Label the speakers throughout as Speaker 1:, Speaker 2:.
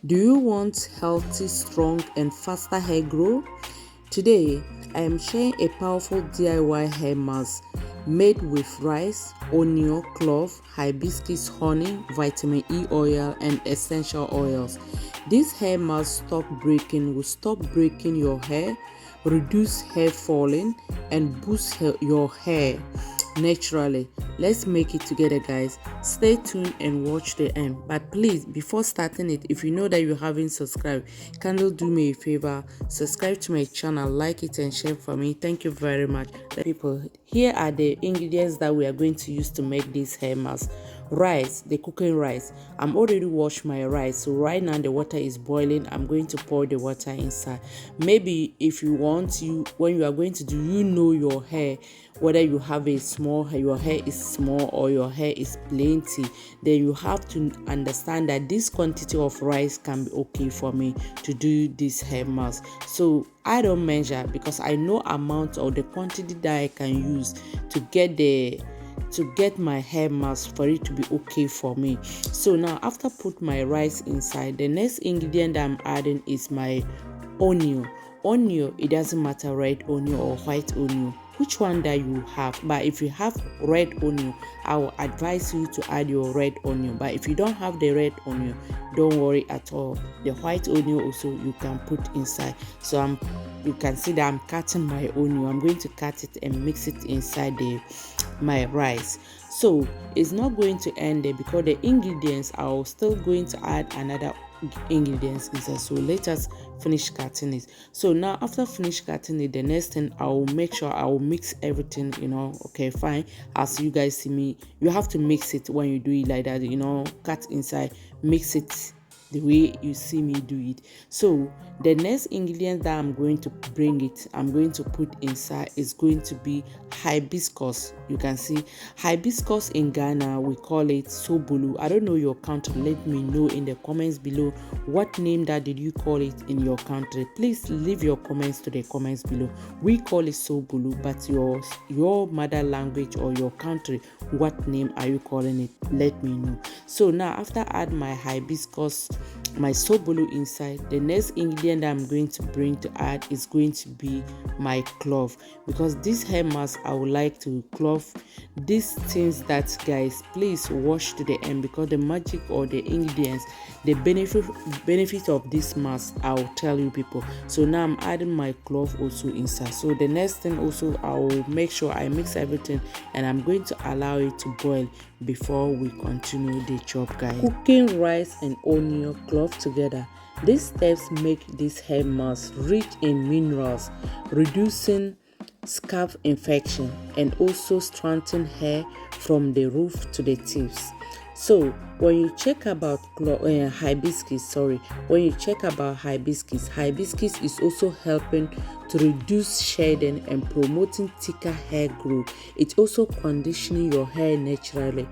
Speaker 1: Do you want healthy, strong, and faster hair grow? Today, I am sharing a powerful DIY hair mask made with rice, onion, clove, hibiscus, honey, vitamin E oil, and essential oils. This hair mask will stop breaking your hair, reduce hair falling, and boost your hair naturally. Let's make it together, guys. Stay tuned and watch the end. But please, before starting it, if you know that you haven't subscribed, kindly do me a favor, subscribe to my channel, like it, and share for me. Thank you very much. People, here are the ingredients that we are going to use to make this hair mask. Rice, the cooking rice. I'm already washed my rice, so right now the water is boiling. I'm going to pour the water inside. Maybe if you want, when you are going to do, your hair, whether you have a small hair, your hair is small, or your hair is plenty, then you have to understand that this quantity of rice can be okay for me to do this hair mask. So I don't measure because I know amount or the quantity that I can use to get my hair mask for it to be okay for me. So now, after put my rice inside, the next ingredient that I'm adding is my onion. It doesn't matter, red onion or white onion, which one that you have. But if you have red onion, I will advise you to add your red onion. But if you don't have the red onion, don't worry at all. The white onion also you can put inside. So you can see that I'm cutting my onion. I'm going to cut it and mix it inside my rice. So it's not going to end there because the ingredients are still going to add another ingredients inside. So let us finish cutting it. So now, after finish cutting it, the next thing I will make sure I will mix everything, okay, fine. As you guys see me, you have to mix it when you do it like that, cut inside, mix it the way you see me do it. So the next ingredient that I'm going to put inside is going to be hibiscus. You can see hibiscus in Ghana, we call it sobulu. I don't know your country. Let me know in the comments below what name that did you call it in your country. Please leave your comments to the comments below. We call it sobulu, but your mother language or your country, what name are you calling it? Let me know. So now, after add my hibiscus, my sobulu inside, the next ingredient that I'm going to bring to add is going to be my clove, because this hair mask I would like to clove these things that, guys, please watch to the end, because the magic or the ingredients, the benefit of this mask, I'll tell you, people. So now I'm adding my clove also inside. So the next thing also, I will make sure I mix everything and I'm going to allow it to boil before we continue the job, guys. Cooking rice and onion clove together. These steps make this hair mask rich in minerals, reducing scalp infection and also strengthen hair from the root to the tips. So when you check about hibiscus is also helping to reduce shedding and promoting thicker hair growth. It's also conditioning your hair naturally.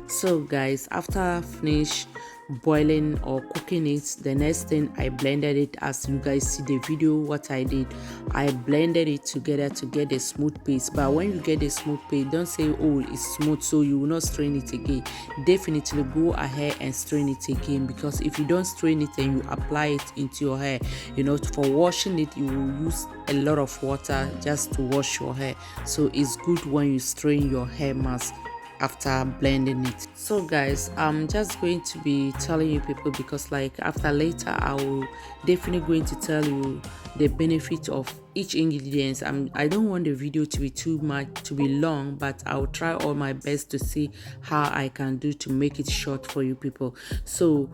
Speaker 1: So guys, after I finish boiling or cooking it, the next thing I blended it. As you guys see the video, what I did, I blended it together to get a smooth paste. But when you get a smooth paste, don't say, oh, it's smooth, so you will not strain it again. Definitely go ahead and strain it again, because if you don't strain it and you apply it into your hair, you know, for washing it, you will use a lot of water just to wash your hair. So it's good when you strain your hair mask after blending it. So guys, I'm just going to be telling you people, because like after later I will definitely going to tell you the benefit of each ingredients. I don't want the video to be too much, to be long, but I'll try all my best to see how I can do to make it short for you people. So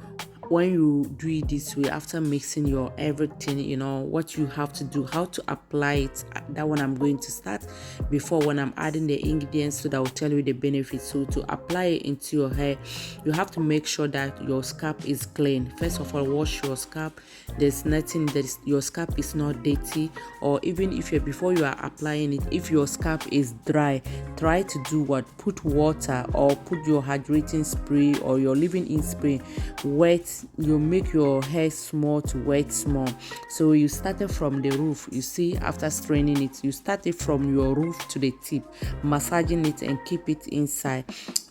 Speaker 1: when you do it this way, after mixing your everything, you know what you have to do, how to apply it. That one I'm going to start before when I'm adding the ingredients, so that will tell you the benefits. So to apply it into your hair, you have to make sure that your scalp is clean. First of all, wash your scalp. There's nothing that your scalp is not dirty, or even if you before you are applying it, if your scalp is dry, try to do what, put water or put your hydrating spray or your leave-in spray wet. You make your hair small to wet small. So you started from the roof, you see, after straining it, you started from your roof to the tip, massaging it and keep it inside.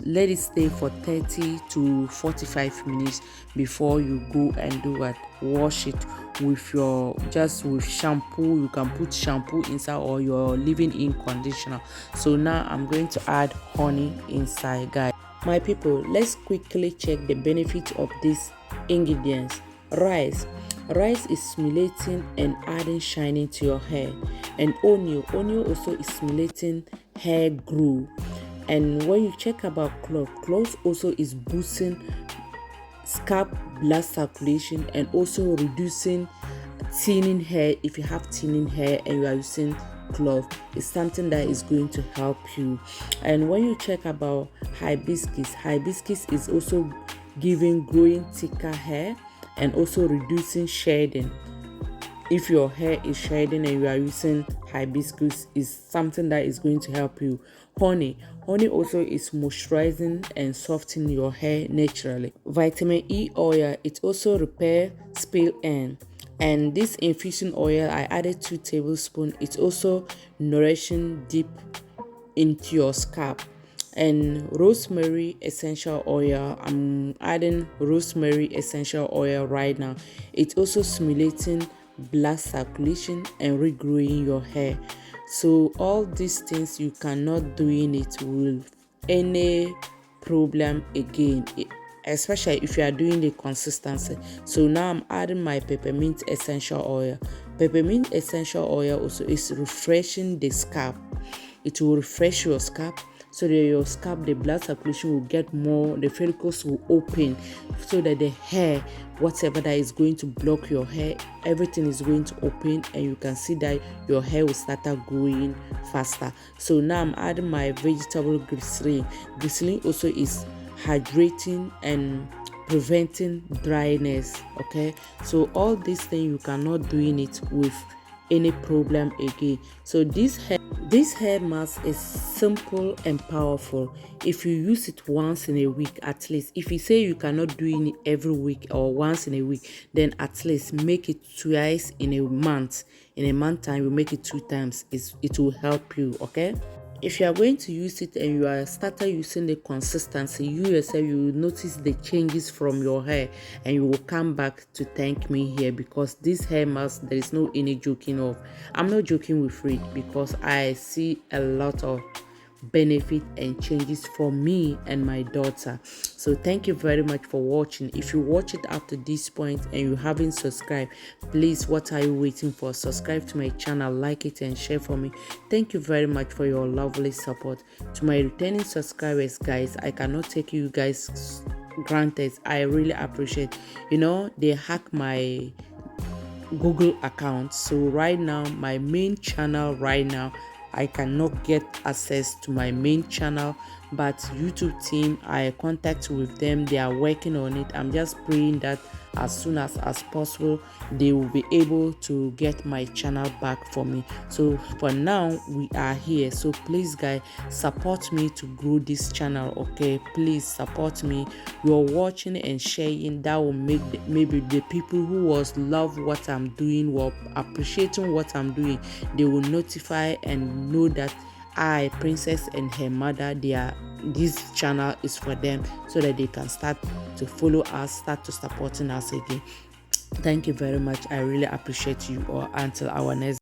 Speaker 1: Let it stay for 30 to 45 minutes before you go and do what, wash it with your, just with shampoo. You can put shampoo inside or your leave-in conditioner. So now I'm going to add honey inside, guys. My people, let's quickly check the benefit of these ingredients. Rice is stimulating and adding shining to your hair. And onion also is stimulating hair growth. And when you check about cloves also is boosting scalp blood circulation and also reducing thinning hair. If you have thinning hair and you are using clove, is something that is going to help you. And when you check about hibiscus is also giving growing thicker hair and also reducing shedding. If your hair is shedding and you are using hibiscus, is something that is going to help you. Honey also is moisturizing and softening your hair naturally. Vitamin E oil, it also repair spill end. And this infusing oil, I added 2 tablespoons. It's also nourishing deep into your scalp. And rosemary essential oil, I'm adding rosemary essential oil right now. It's also stimulating blood circulation and regrowing your hair. So all these things, you cannot doing it with any problem again, especially if you are doing the consistency. So now I'm adding my peppermint essential oil. Peppermint essential oil also is refreshing the scalp. It will refresh your scalp, so that your scalp, the blood circulation will get more, the follicles will open, so that the hair, whatever that is going to block your hair, everything is going to open, and you can see that your hair will start growing faster. So now I'm adding my vegetable glycerin. Glycerin also is hydrating and preventing dryness. Okay, so all these things, you cannot doing it with any problem again. So this hair mask is simple and powerful. If you use it once in a week, at least, if you say you cannot do it every week or once in a week, then at least make it twice in a month. In a month time, you make it 2 times. It will help you. Okay, if you are going to use it and you are started using the consistency, you yourself, you will notice the changes from your hair, and you will come back to thank me here, because this hair mask, there is no any joking of. I'm not joking with it, because I see a lot of benefit and changes for me and my daughter. So thank you very much for watching. If you watch it up to this point and you haven't subscribed, please, what are you waiting for? Subscribe to my channel, like it and share for me. Thank you very much for your lovely support. To my returning subscribers, guys, I cannot take you guys granted. I really appreciate, they hack my Google account. So right now, my main channel right now, I cannot get access to my main channel but YouTube team, I contact with them, they are working on it. I'm just praying that as soon as possible they will be able to get my channel back for me. So for now we are here, so please guys, support me to grow this channel. Okay, please support me. You're watching and sharing, that will make maybe the people who was love what I'm doing, were appreciating what I'm doing, they will notify and know that I, Princess and her mother, this channel is for them, so that they can start to follow us, start to supporting us again. Thank you very much. I really appreciate you all. Until our next